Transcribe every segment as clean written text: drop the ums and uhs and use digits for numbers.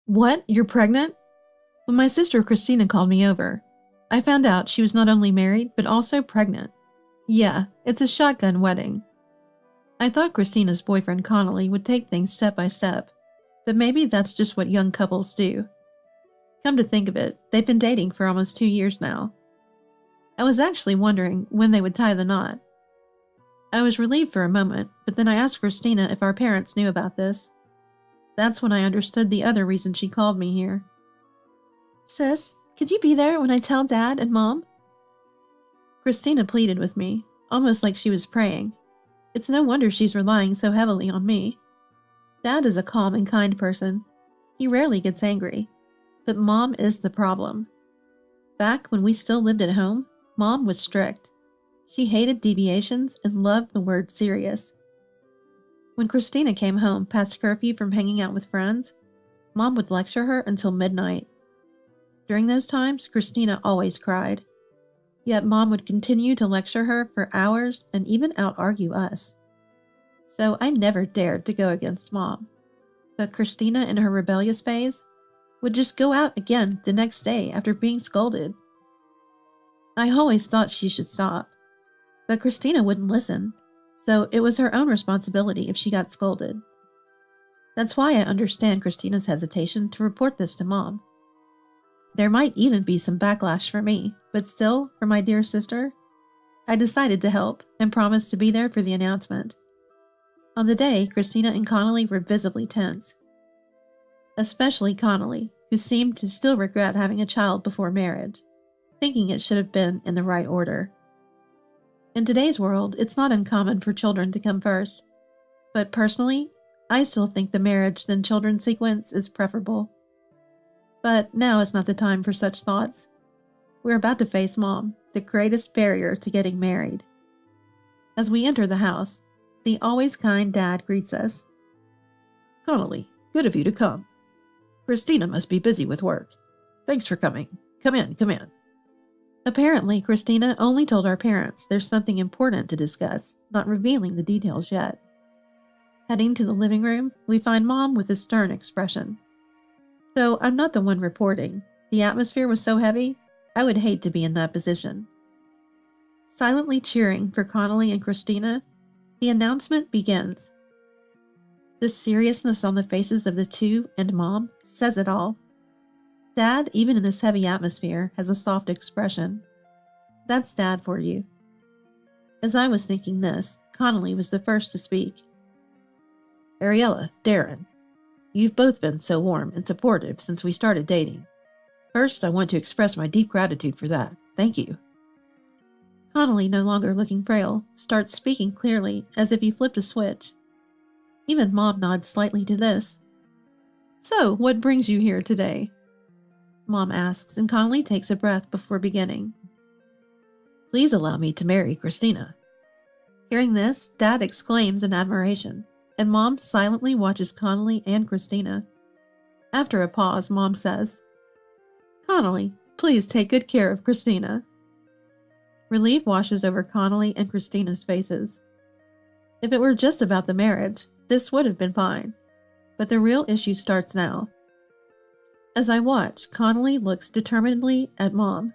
What? You're pregnant? When my sister Christina called me over, I found out she was not only married, but also pregnant. Yeah, it's a shotgun wedding. I thought Christina's boyfriend Connolly would take things step by step, but maybe that's just what young couples do. Come to think of it, they've been dating for almost 2 years now. I was actually wondering when they would tie the knot. I was relieved for a moment, but then I asked Christina if our parents knew about this. That's when I understood the other reason she called me here. Sis, could you be there when I tell Dad and Mom? Christina pleaded with me, almost like she was praying. It's no wonder she's relying so heavily on me. Dad is a calm and kind person. He rarely gets angry. But Mom is the problem. Back when we still lived at home, Mom was strict. She hated deviations and loved the word serious. When Christina came home past curfew from hanging out with friends, Mom would lecture her until midnight. During those times, Christina always cried. Yet Mom would continue to lecture her for hours and even out-argue us. So I never dared to go against Mom. But Christina, in her rebellious phase, would just go out again the next day after being scolded. I always thought she should stop. But Christina wouldn't listen, so it was her own responsibility if she got scolded. That's why I understand Christina's hesitation to report this to Mom. There might even be some backlash for me, but still, for my dear sister, I decided to help and promised to be there for the announcement. On the day, Christina and Connolly were visibly tense. Especially Connolly, who seemed to still regret having a child before marriage, thinking it should have been in the right order. In today's world, it's not uncommon for children to come first, but personally, I still think the marriage then children sequence is preferable. But now is not the time for such thoughts. We're about to face Mom, the greatest barrier to getting married. As we enter the house, the always kind Dad greets us. Connolly, good of you to come. Christina must be busy with work. Thanks for coming. Come in, come in. Apparently, Christina only told our parents there's something important to discuss, not revealing the details yet. Heading to the living room, we find Mom with a stern expression. Though I'm not the one reporting, the atmosphere was so heavy, I would hate to be in that position. Silently cheering for Connolly and Christina, the announcement begins. The seriousness on the faces of the two and Mom says it all. Dad, even in this heavy atmosphere, has a soft expression. That's Dad for you. As I was thinking this, Connolly was the first to speak. Ariella, Darren, you've both been so warm and supportive since we started dating. First, I want to express my deep gratitude for that. Thank you. Connolly, no longer looking frail, starts speaking clearly as if he flipped a switch. Even Mom nods slightly to this. So, what brings you here today? Mom asks, and Connolly takes a breath before beginning. Please allow me to marry Christina. Hearing this, Dad exclaims in admiration, and Mom silently watches Connolly and Christina. After a pause, Mom says, Connolly, please take good care of Christina. Relief washes over Connolly and Christina's faces. If it were just about the marriage, this would have been fine, but the real issue starts now. As I watch, Connolly looks determinedly at Mom.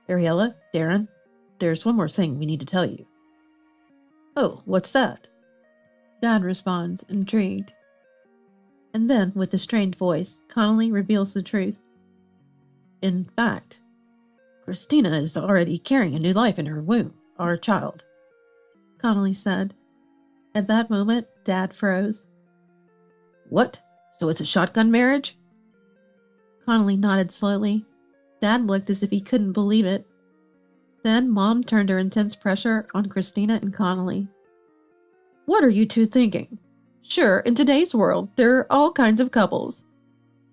Ariella, Darren, there's one more thing we need to tell you. Oh, what's that? Dad responds, intrigued. And then, with a strained voice, Connolly reveals the truth. In fact, Christina is already carrying a new life in her womb, our child. Connolly said. At that moment, Dad froze. What? So it's a shotgun marriage? Connolly nodded slowly. Dad looked as if he couldn't believe it. Then Mom turned her intense pressure on Christina and Connolly. What are you two thinking? Sure, in today's world, there are all kinds of couples.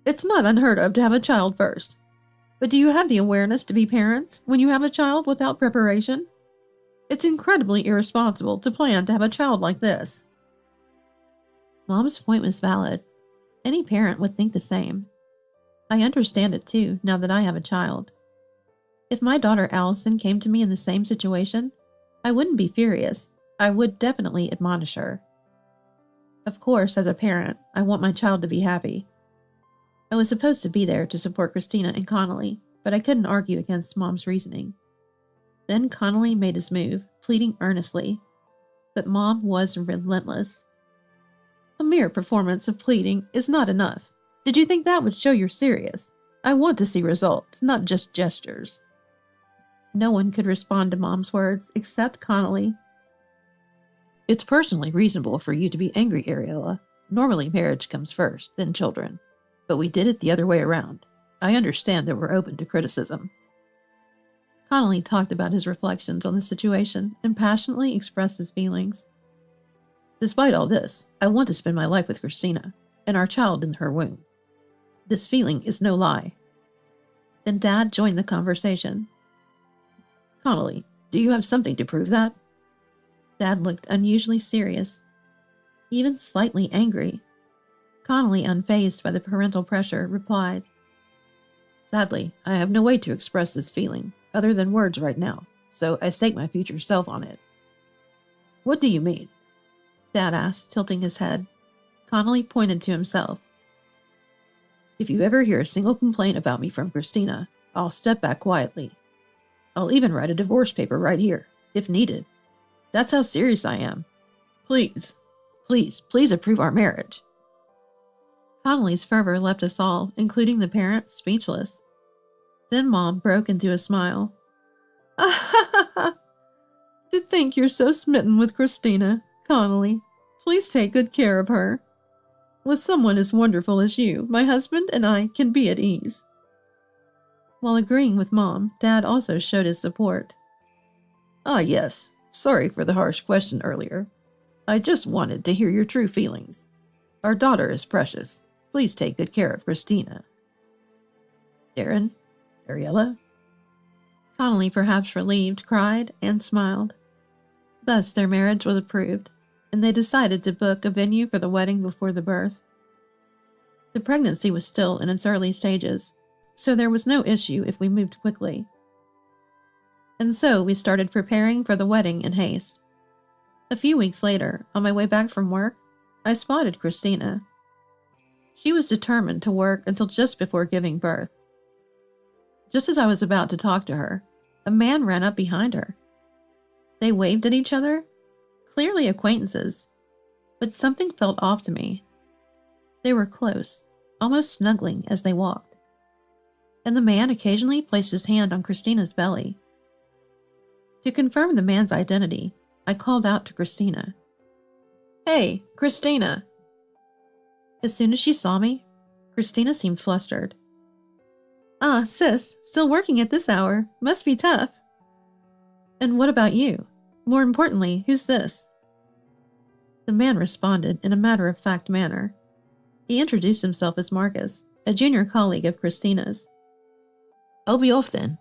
It's not unheard of to have a child first. But do you have the awareness to be parents when you have a child without preparation? It's incredibly irresponsible to plan to have a child like this. Mom's point was valid. Any parent would think the same. I understand it too, now that I have a child. If my daughter Allison came to me in the same situation, I wouldn't be furious. I would definitely admonish her. Of course, as a parent, I want my child to be happy. I was supposed to be there to support Christina and Connolly, but I couldn't argue against Mom's reasoning. Then Connolly made his move, pleading earnestly, but Mom was relentless. A mere performance of pleading is not enough. Did you think that would show you're serious? I want to see results, not just gestures. No one could respond to Mom's words except Connolly. It's personally reasonable for you to be angry, Ariella. Normally marriage comes first, then children. But we did it the other way around. I understand that we're open to criticism. Connolly talked about his reflections on the situation and passionately expressed his feelings. Despite all this, I want to spend my life with Christina and our child in her womb. This feeling is no lie. Then Dad joined the conversation. Connolly, do you have something to prove that? Dad looked unusually serious, even slightly angry. Connolly, unfazed by the parental pressure, replied, Sadly, I have no way to express this feeling, other than words right now, so I stake my future self on it. What do you mean? Dad asked, tilting his head. Connolly pointed to himself. If you ever hear a single complaint about me from Christina, I'll step back quietly. I'll even write a divorce paper right here, if needed. That's how serious I am. Please approve our marriage. Connolly's fervor left us all, including the parents, speechless. Then Mom broke into a smile. To think you're so smitten with Christina, Connolly. Please take good care of her. With someone as wonderful as you, my husband and I can be at ease. While agreeing with Mom, Dad also showed his support. Ah, yes. Sorry for the harsh question earlier. I just wanted to hear your true feelings. Our daughter is precious. Please take good care of Christina. Darren? Ariella? Connolly, perhaps relieved, cried and smiled. Thus their marriage was approved, and they decided to book a venue for the wedding before the birth. The pregnancy was still in its early stages, so there was no issue if we moved quickly. And so we started preparing for the wedding in haste. A few weeks later, on my way back from work, I spotted Christina. She was determined to work until just before giving birth. Just as I was about to talk to her, a man ran up behind her. They waved at each other, clearly acquaintances, but something felt off to me. They were close, almost snuggling as they walked. And the man occasionally placed his hand on Christina's belly. To confirm the man's identity, I called out to Christina. Hey, Christina! As soon as she saw me, Christina seemed flustered. Ah, sis, still working at this hour. Must be tough. And what about you? More importantly, who's this? The man responded in a matter-of-fact manner. He introduced himself as Marcus, a junior colleague of Christina's. I'll be off then,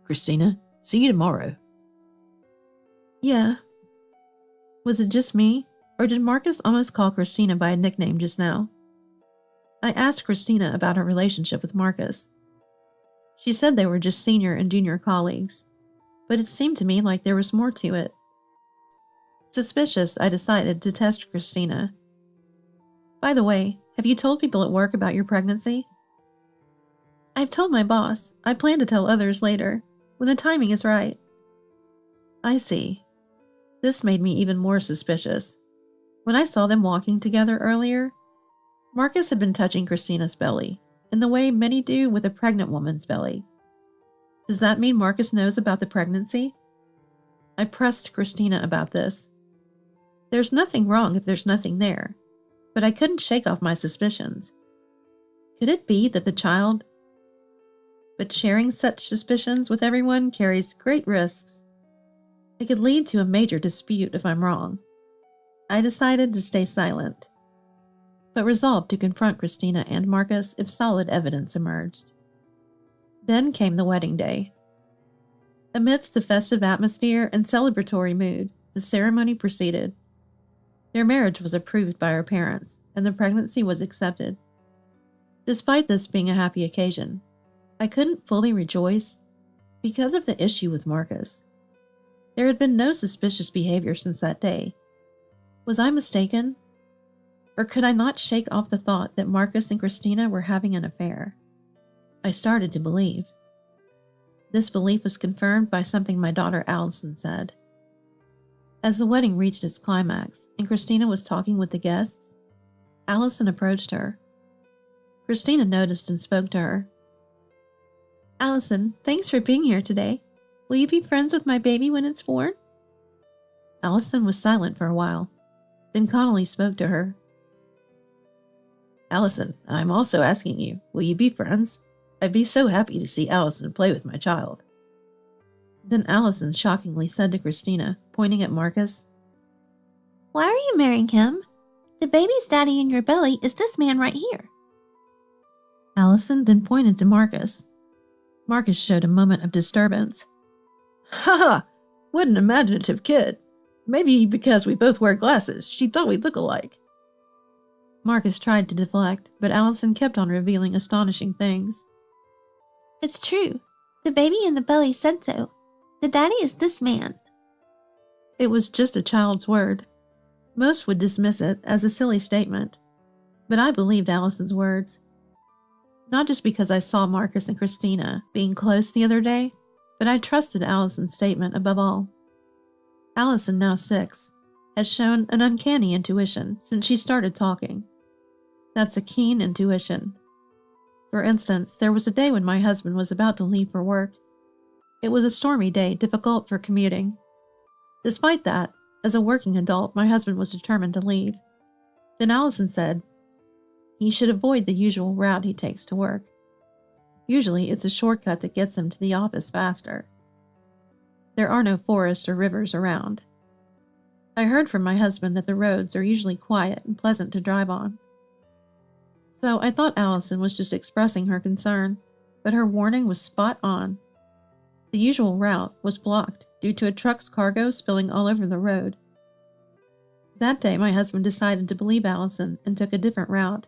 Christina. See you tomorrow. Yeah. Was it just me, or did Marcus almost call Christina by a nickname just now? I asked Christina about her relationship with Marcus. She said they were just senior and junior colleagues, but it seemed to me like there was more to it. Suspicious, I decided to test Christina. By the way, have you told people at work about your pregnancy? I've told my boss. I plan to tell others later, when the timing is right. I see. This made me even more suspicious. When I saw them walking together earlier, Marcus had been touching Christina's belly, in the way many do with a pregnant woman's belly. Does that mean Marcus knows about the pregnancy? I pressed Christina about this. There's nothing wrong if there's nothing there, but I couldn't shake off my suspicions. Could it be that the child... But sharing such suspicions with everyone carries great risks. It could lead to a major dispute if I'm wrong. I decided to stay silent, but resolved to confront Christina and Marcus if solid evidence emerged. Then came the wedding day. Amidst the festive atmosphere and celebratory mood, the ceremony proceeded. Their marriage was approved by our parents, and the pregnancy was accepted. Despite this being a happy occasion, I couldn't fully rejoice because of the issue with Marcus. There had been no suspicious behavior since that day. Was I mistaken? Or could I not shake off the thought that Marcus and Christina were having an affair? I started to believe. This belief was confirmed by something my daughter Allison said. As the wedding reached its climax and Christina was talking with the guests, Allison approached her. Christina noticed and spoke to her. Allison, thanks for being here today. Will you be friends with my baby when it's born? Allison was silent for a while. Then Connolly spoke to her. Allison, I'm also asking you, will you be friends? I'd be so happy to see Allison play with my child. Then Allison shockingly said to Christina, pointing at Marcus, Why are you marrying him? The baby's daddy in your belly is this man right here. Allison then pointed to Marcus. Marcus showed a moment of disturbance. Ha ha! What an imaginative kid! Maybe because we both wear glasses, she thought we'd look alike. Marcus tried to deflect, but Allison kept on revealing astonishing things. It's true. The baby in the belly said so. The daddy is this man. It was just a child's word. Most would dismiss it as a silly statement, but I believed Allison's words. Not just because I saw Marcus and Christina being close the other day, but I trusted Allison's statement above all. Allison, now 6, has shown an uncanny intuition since she started talking. That's a keen intuition. For instance, there was a day when my husband was about to leave for work. It was a stormy day, difficult for commuting. Despite that, as a working adult, my husband was determined to leave. Then Allison said he should avoid the usual route he takes to work. Usually, it's a shortcut that gets him to the office faster. There are no forests or rivers around. I heard from my husband that the roads are usually quiet and pleasant to drive on. So I thought Allison was just expressing her concern, but her warning was spot on. The usual route was blocked due to a truck's cargo spilling all over the road. That day, my husband decided to believe Allison and took a different route.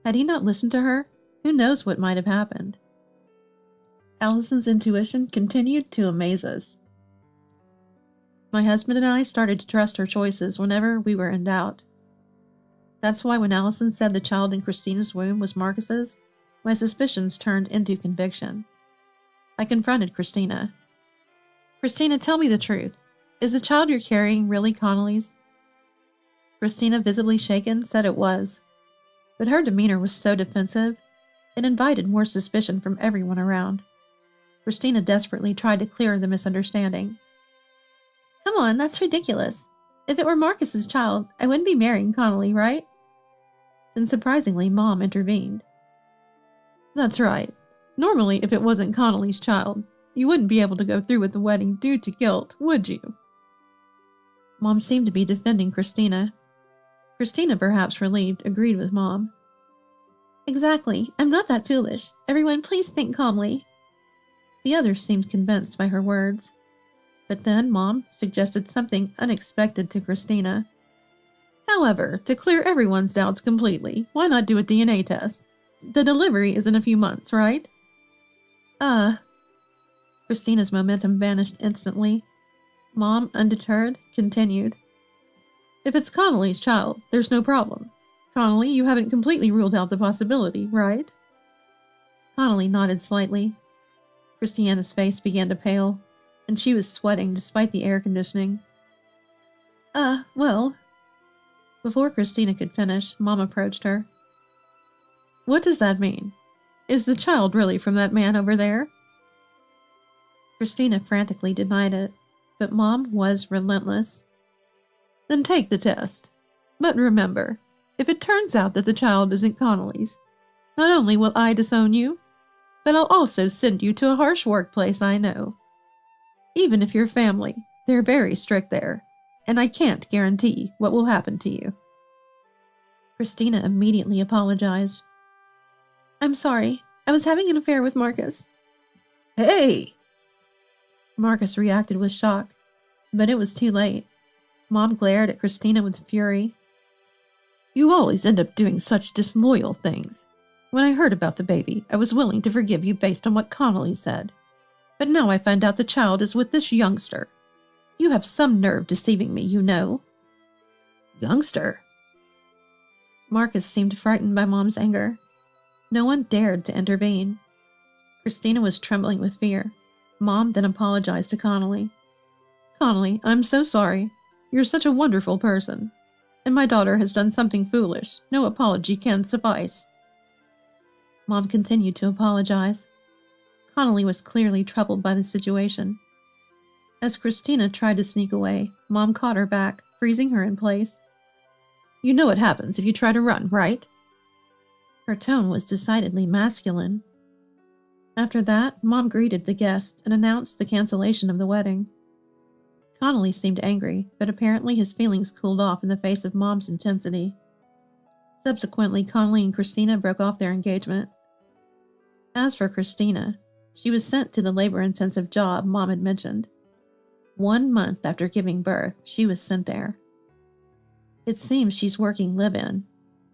Had he not listened to her, who knows what might have happened? Allison's intuition continued to amaze us. My husband and I started to trust her choices whenever we were in doubt. That's why when Allison said the child in Christina's womb was Marcus's, my suspicions turned into conviction. I confronted Christina. Christina, tell me the truth. Is the child you're carrying really Connolly's? Christina, visibly shaken, said it was. But her demeanor was so defensive, it invited more suspicion from everyone around. Christina desperately tried to clear the misunderstanding. Come on, that's ridiculous. If it were Marcus's child, I wouldn't be marrying Connolly, right? Then surprisingly, Mom intervened. That's right. Normally, if it wasn't Connolly's child, you wouldn't be able to go through with the wedding due to guilt, would you? Mom seemed to be defending Christina. Christina, perhaps relieved, agreed with Mom. Exactly. I'm not that foolish. Everyone, please think calmly. The others seemed convinced by her words. But then Mom suggested something unexpected to Christina. However, to clear everyone's doubts completely, why not do a DNA test? The delivery is in a few months, right? Christina's momentum vanished instantly. Mom, undeterred, continued. If it's Connolly's child, there's no problem. Connolly, you haven't completely ruled out the possibility, right? Connolly nodded slightly. Christiana's face began to pale, and she was sweating despite the air conditioning. Well. Before Christina could finish, Mom approached her. What does that mean? Is the child really from that man over there? Christina frantically denied it, but Mom was relentless. Then take the test. But remember, if it turns out that the child isn't Connolly's, not only will I disown you, but I'll also send you to a harsh workplace I know. Even if you're family, they're very strict there, and I can't guarantee what will happen to you. Christina immediately apologized. I'm sorry. I was having an affair with Marcus. Hey! Marcus reacted with shock, but it was too late. Mom glared at Christina with fury. You always end up doing such disloyal things. When I heard about the baby, I was willing to forgive you based on what Connolly said. But now I find out the child is with this youngster. You have some nerve deceiving me, you know. Youngster? Marcus seemed frightened by Mom's anger. No one dared to intervene. Christina was trembling with fear. Mom then apologized to Connolly. Connolly, I'm so sorry. You're such a wonderful person. And my daughter has done something foolish. No apology can suffice. Mom continued to apologize. Connolly was clearly troubled by the situation. As Christina tried to sneak away, Mom caught her back, freezing her in place. You know what happens if you try to run, right? Her tone was decidedly masculine. After that, Mom greeted the guests and announced the cancellation of the wedding. Connolly seemed angry, but apparently his feelings cooled off in the face of Mom's intensity. Subsequently, Connolly and Christina broke off their engagement. As for Christina, she was sent to the labor-intensive job Mom had mentioned. 1 month after giving birth, she was sent there. It seems she's working live-in,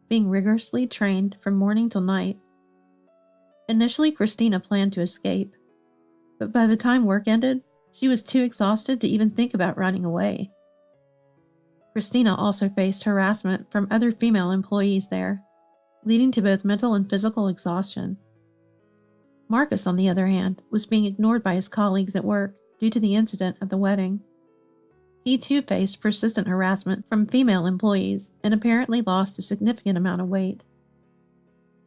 being rigorously trained from morning till night. Initially, Christina planned to escape, but by the time work ended, she was too exhausted to even think about running away. Christina also faced harassment from other female employees there, leading to both mental and physical exhaustion. Marcus, on the other hand, was being ignored by his colleagues at work due to the incident at the wedding. He too faced persistent harassment from female employees and apparently lost a significant amount of weight.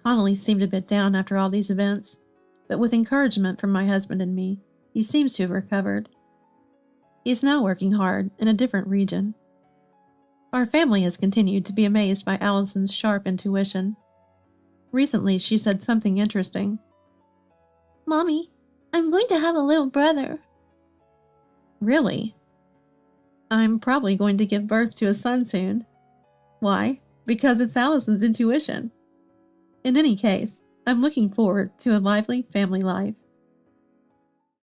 Connolly seemed a bit down after all these events, but with encouragement from my husband and me, he seems to have recovered. He is now working hard in a different region. Our family has continued to be amazed by Allison's sharp intuition. Recently, she said something interesting. Mommy, I'm going to have a little brother. Really? I'm probably going to give birth to a son soon. Why? Because it's Allison's intuition. In any case, I'm looking forward to a lively family life.